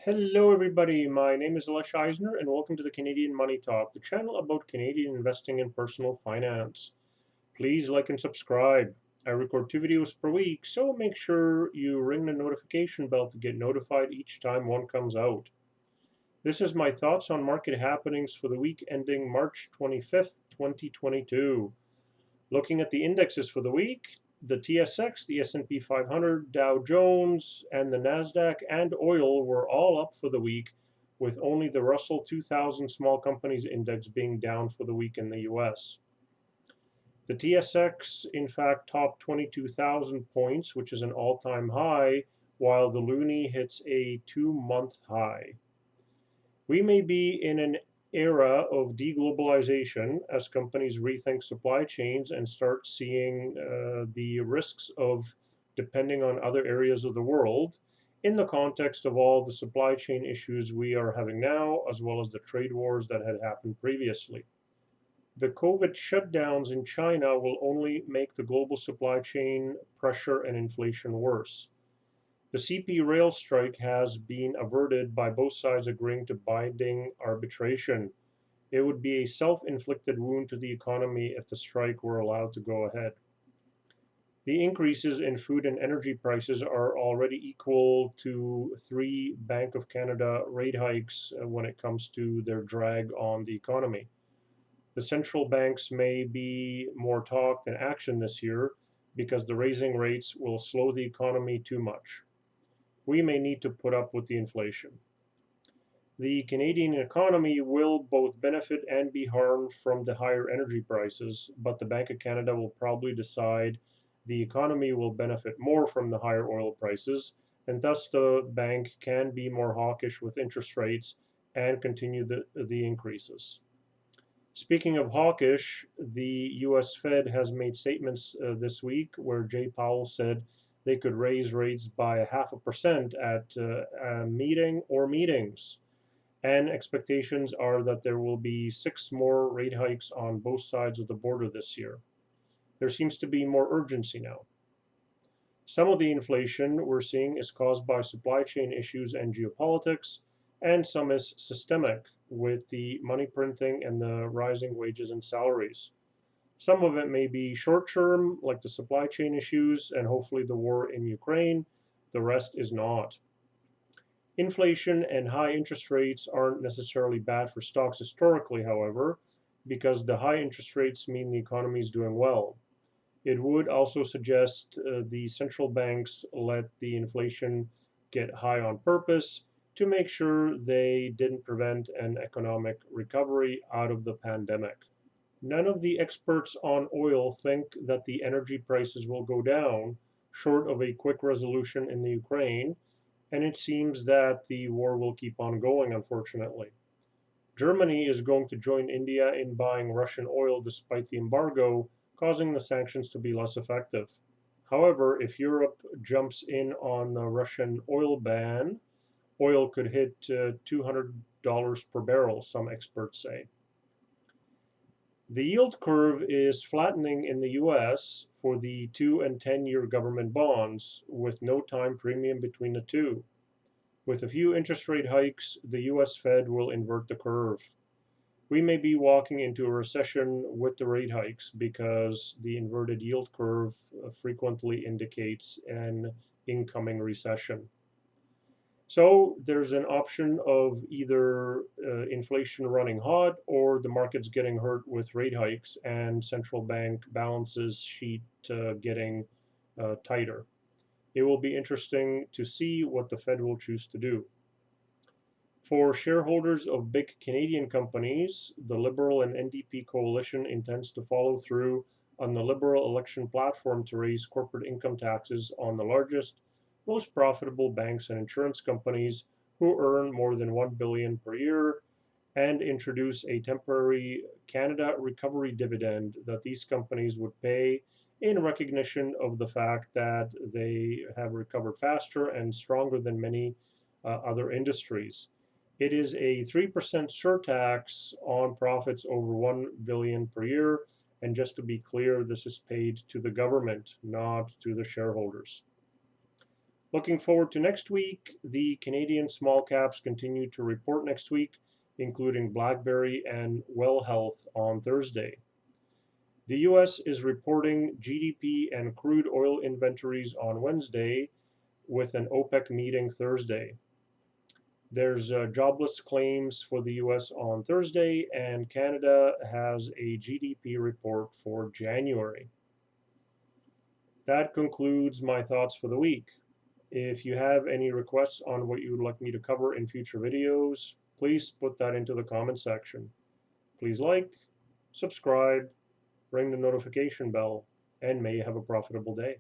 Hello, everybody. My name is Alesh Eisner, and welcome to the Canadian Money Talk, the channel about Canadian investing and personal finance. Please like and subscribe. I record 2 videos per week, so make sure you ring the notification bell to get notified each time one comes out. This is my thoughts on market happenings for the week ending March 25th, 2022. Looking at the indexes for the week, the TSX, the S&P 500, Dow Jones, and the Nasdaq and oil were all up for the week, with only the Russell 2000 Small Companies Index being down for the week in the US. The TSX, in fact, topped 22,000 points, which is an all-time high, while the loonie hits a 2-month high. We may be in an era of deglobalization as companies rethink supply chains and start seeing the risks of depending on other areas of the world in the context of all the supply chain issues we are having now, as well as the trade wars that had happened previously. The COVID shutdowns in China will only make the global supply chain pressure and inflation worse. The CP rail strike has been averted by both sides agreeing to binding arbitration. It would be a self-inflicted wound to the economy if the strike were allowed to go ahead. The increases in food and energy prices are already equal to 3 Bank of Canada rate hikes when it comes to their drag on the economy. The central banks may be more talk than action this year because the raising rates will slow the economy too much. We may need to put up with the inflation. The Canadian economy will both benefit and be harmed from the higher energy prices, but the Bank of Canada will probably decide the economy will benefit more from the higher oil prices, and thus the bank can be more hawkish with interest rates and continue the increases. Speaking of hawkish, the US Fed has made statements this week where Jay Powell said they could raise rates by 0.5% at a meeting or meetings. And expectations are that there will be 6 more rate hikes on both sides of the border this year. There seems to be more urgency now. Some of the inflation we're seeing is caused by supply chain issues and geopolitics, and some is systemic with the money printing and the rising wages and salaries. Some of it may be short term, like the supply chain issues and hopefully the war in Ukraine. The rest is not. Inflation and high interest rates aren't necessarily bad for stocks historically, however, because the high interest rates mean the economy is doing well. It would also suggest the central banks let the inflation get high on purpose to make sure they didn't prevent an economic recovery out of the pandemic. None of the experts on oil think that the energy prices will go down, short of a quick resolution in the Ukraine, and it seems that the war will keep on going, unfortunately. Germany is going to join India in buying Russian oil despite the embargo, causing the sanctions to be less effective. However, if Europe jumps in on the Russian oil ban, oil could hit $200 per barrel, some experts say. The yield curve is flattening in the US for the 2 and 10-year government bonds, with no time premium between the two. With a few interest rate hikes, the US Fed will invert the curve. We may be walking into a recession with the rate hikes because the inverted yield curve frequently indicates an incoming recession. So there's an option of either inflation running hot or the market's getting hurt with rate hikes and central bank balances sheet getting tighter. It will be interesting to see what the Fed will choose to do. For shareholders of big Canadian companies, the Liberal and NDP coalition intends to follow through on the Liberal election platform to raise corporate income taxes on the largest, most profitable banks and insurance companies who earn more than $1 billion per year, and introduce a temporary Canada Recovery Dividend that these companies would pay in recognition of the fact that they have recovered faster and stronger than many other industries. It is a 3% surtax on profits over $1 billion per year. And just to be clear, this is paid to the government, not to the shareholders. Looking forward to next week. The Canadian small caps continue to report next week, including BlackBerry and Well Health on Thursday. The US is reporting GDP and crude oil inventories on Wednesday, with an OPEC meeting Thursday. There's jobless claims for the US on Thursday, and Canada has a GDP report for January. That concludes my thoughts for the week. If you have any requests on what you would like me to cover in future videos, please put that into the comment section. Please like, subscribe, ring the notification bell, and may you have a profitable day.